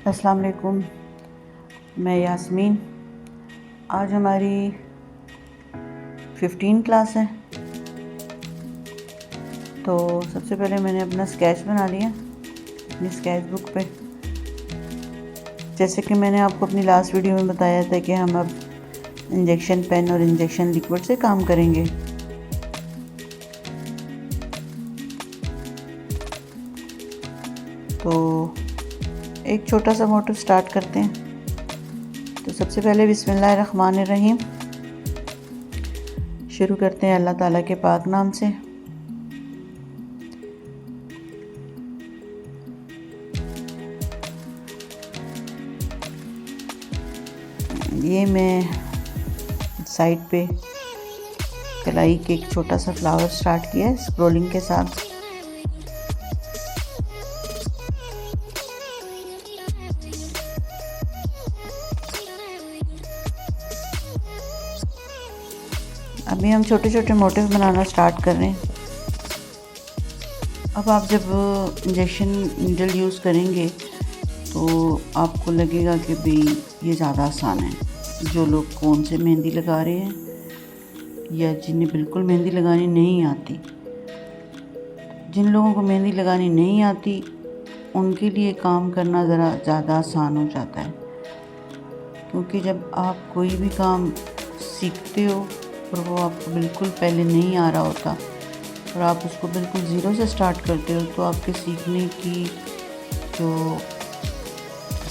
अस्सलाम वालेकुम, मैं यास्मीन। आज हमारी 15 क्लास है। तो सबसे पहले मैंने अपना स्केच बना लिया अपनी स्केच बुक पे। जैसे कि मैंने आपको अपनी लास्ट वीडियो में बताया था कि हम अब इंजेक्शन पेन और इंजेक्शन लिक्विड से काम करेंगे। तो एक छोटा सा मोटिव स्टार्ट करते हैं। तो सबसे पहले बिस्मिल्लाहिर्रहमानिर्रहीम शुरू करते हैं अल्लाह ताला के पाक नाम से। ये मैं साइड पे कलाई के एक छोटा सा फ्लावर स्टार्ट किया है स्क्रोलिंग के साथ। अभी हम छोटे छोटे मोटिव बनाना स्टार्ट कर रहे हैं। अब आप जब इंजेक्शन नीडल यूज़ करेंगे तो आपको लगेगा कि भाई ये ज़्यादा आसान है। जो लोग कौन से मेहंदी लगा रहे हैं या जिन्हें बिल्कुल मेहंदी लगानी नहीं आती, जिन लोगों को मेहंदी लगानी नहीं आती उनके लिए काम करना ज़रा ज़्यादा आसान हो जाता है। क्योंकि जब आप कोई भी काम सीखते हो और वो आपको बिल्कुल पहले नहीं आ रहा होता और आप उसको बिल्कुल ज़ीरो से स्टार्ट करते हो तो आपके सीखने की जो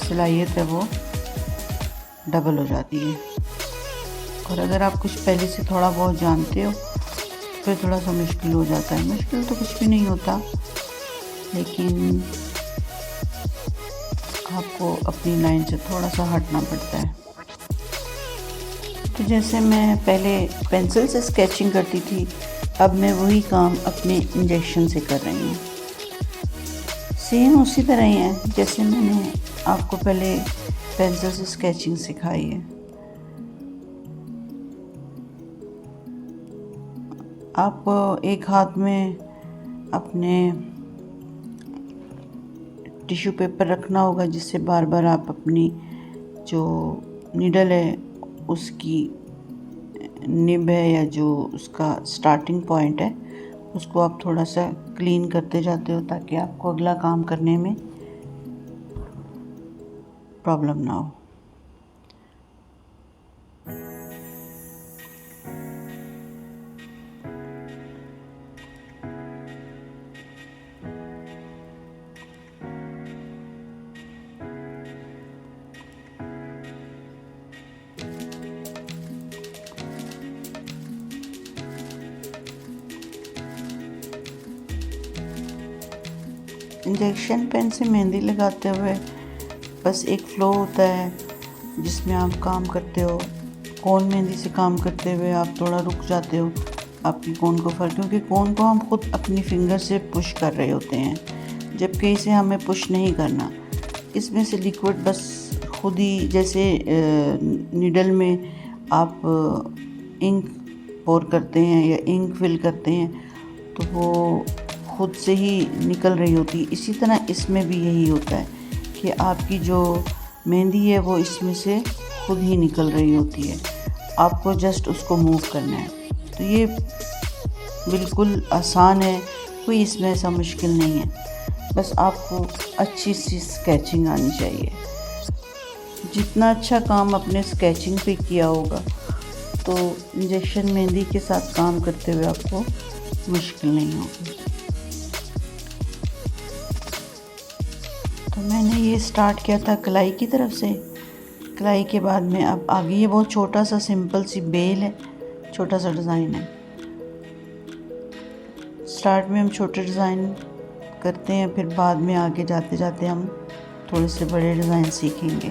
सलाहियत है वो डबल हो जाती है। और अगर आप कुछ पहले से थोड़ा बहुत जानते हो तो फिर थोड़ा सा मुश्किल हो जाता है। मुश्किल तो कुछ भी नहीं होता, लेकिन आपको अपनी लाइन से थोड़ा सा हटना पड़ता है। तो जैसे मैं पहले पेंसिल से स्केचिंग करती थी, अब मैं वही काम अपने इंजेक्शन से कर रही हूँ। सेम उसी तरह ही है जैसे मैंने आपको पहले पेंसिल से स्केचिंग सिखाई है। आपको एक हाथ में अपने टिश्यू पेपर रखना होगा जिससे बार बार आप अपनी जो नीडल है उसकी निब है या जो उसका स्टार्टिंग पॉइंट है उसको आप थोड़ा सा क्लीन करते जाते हो ताकि आपको अगला काम करने में प्रॉब्लम ना हो। इंजेक्शन पेन से मेहंदी लगाते हुए बस एक फ़्लो होता है जिसमें आप काम करते हो। कोन मेहंदी से काम करते हुए आप थोड़ा रुक जाते हो आपकी कोन को फर्क, क्योंकि कोन को हम खुद अपनी फिंगर से पुश कर रहे होते हैं जबकि इसे हमें पुश नहीं करना। इसमें से लिक्विड बस खुद ही, जैसे नीडल में आप इंक पोर करते हैं या इंक फिल करते हैं तो वो खुद से ही निकल रही होती है, इसी तरह इसमें भी यही होता है कि आपकी जो मेहंदी है वो इसमें से खुद ही निकल रही होती है। आपको जस्ट उसको मूव करना है। तो ये बिल्कुल आसान है, कोई इसमें ऐसा मुश्किल नहीं है। बस आपको अच्छी सी स्केचिंग आनी चाहिए। जितना अच्छा काम अपने स्केचिंग पे किया होगा तो इंजेक्शन मेहंदी के साथ काम करते हुए आपको मुश्किल नहीं होगी। तो मैंने ये स्टार्ट किया था कलाई की तरफ से। कलाई के बाद में अब आगे ये बहुत छोटा सा सिंपल सी बेल है, छोटा सा डिज़ाइन है। स्टार्ट में हम छोटे डिज़ाइन करते हैं, फिर बाद में आगे जाते जाते हम थोड़े से बड़े डिज़ाइन सीखेंगे।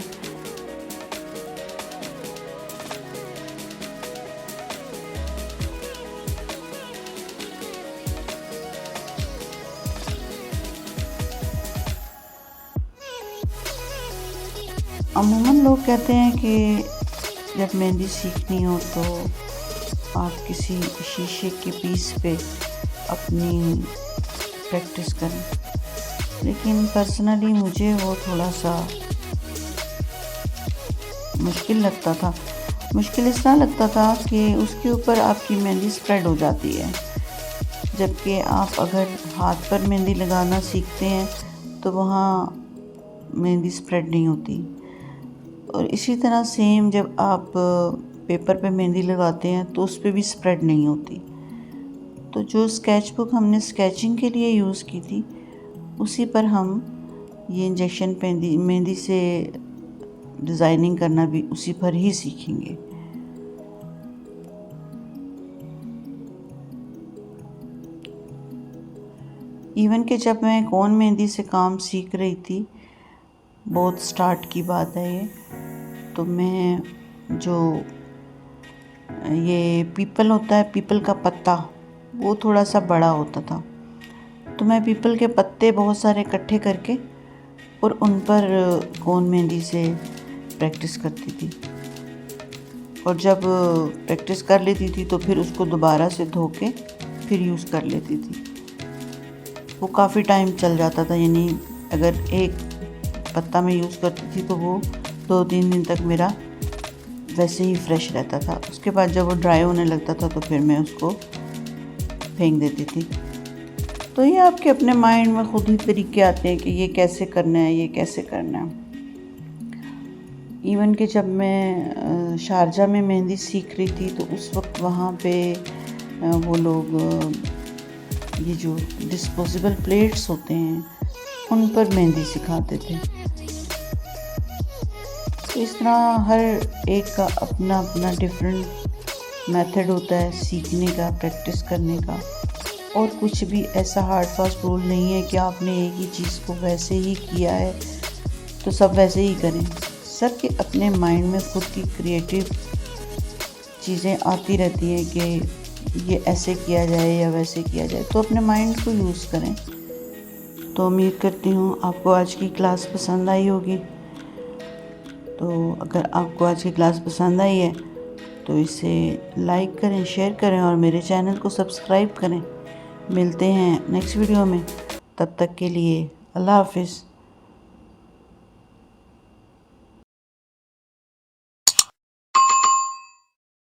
अमूमन लोग कहते हैं कि जब मेहंदी सीखनी हो तो आप किसी शीशे के पीस पे अपनी प्रैक्टिस करें, लेकिन पर्सनली मुझे वो थोड़ा सा मुश्किल लगता था। मुश्किल इस तरह लगता था कि उसके ऊपर आपकी मेहंदी स्प्रेड हो जाती है, जबकि आप अगर हाथ पर मेहंदी लगाना सीखते हैं तो वहाँ मेहंदी स्प्रेड नहीं होती। और इसी तरह सेम जब आप पेपर पे मेहंदी लगाते हैं तो उस पर भी स्प्रेड नहीं होती। तो जो स्केच बुक हमने स्केचिंग के लिए यूज़ की थी, उसी पर हम ये इंजेक्शन मेहंदी से डिज़ाइनिंग करना भी उसी पर ही सीखेंगे। इवन कि जब मैं कोन मेहंदी से काम सीख रही थी, बहुत स्टार्ट की बात है ये, तो मैं जो ये पीपल होता है, पीपल का पत्ता, वो थोड़ा सा बड़ा होता था, तो मैं पीपल के पत्ते बहुत सारे इकट्ठे करके और उन पर कोन मेहंदी से प्रैक्टिस करती थी। और जब प्रैक्टिस कर लेती थी तो फिर उसको दोबारा से धो के फिर यूज़ कर लेती थी। वो काफ़ी टाइम चल जाता था, यानी अगर एक पत्ता मैं यूज़ करती थी तो वो 2-3 दिन तक मेरा वैसे ही फ्रेश रहता था। उसके बाद जब वो ड्राई होने लगता था तो फिर मैं उसको फेंक देती थी। तो ये आपके अपने माइंड में खुद ही तरीके आते हैं कि ये कैसे करना है, ये कैसे करना है। इवन कि जब मैं शारजा में मेहंदी सीख रही थी तो उस वक्त वहाँ पे वो लोग ये जो डिस्पोजेबल प्लेट्स होते हैं उन पर मेहंदी सिखाते थे। तो इस तरह हर एक का अपना अपना डिफरेंट मेथड होता है सीखने का, प्रैक्टिस करने का। और कुछ भी ऐसा हार्ड फास्ट रूल नहीं है कि आपने एक ही चीज़ को वैसे ही किया है तो सब वैसे ही करें। सबके अपने माइंड में खुद की क्रिएटिव चीज़ें आती रहती हैं कि ये ऐसे किया जाए या वैसे किया जाए, तो अपने माइंड को यूज़ करें। तो उम्मीद करती हूँ आपको आज की क्लास पसंद आई होगी। तो अगर आपको आज की क्लास पसंद आई है तो इसे लाइक करें, शेयर करें और मेरे चैनल को सब्सक्राइब करें। मिलते हैं नेक्स्ट वीडियो में, तब तक के लिए अल्लाह हाफिज़।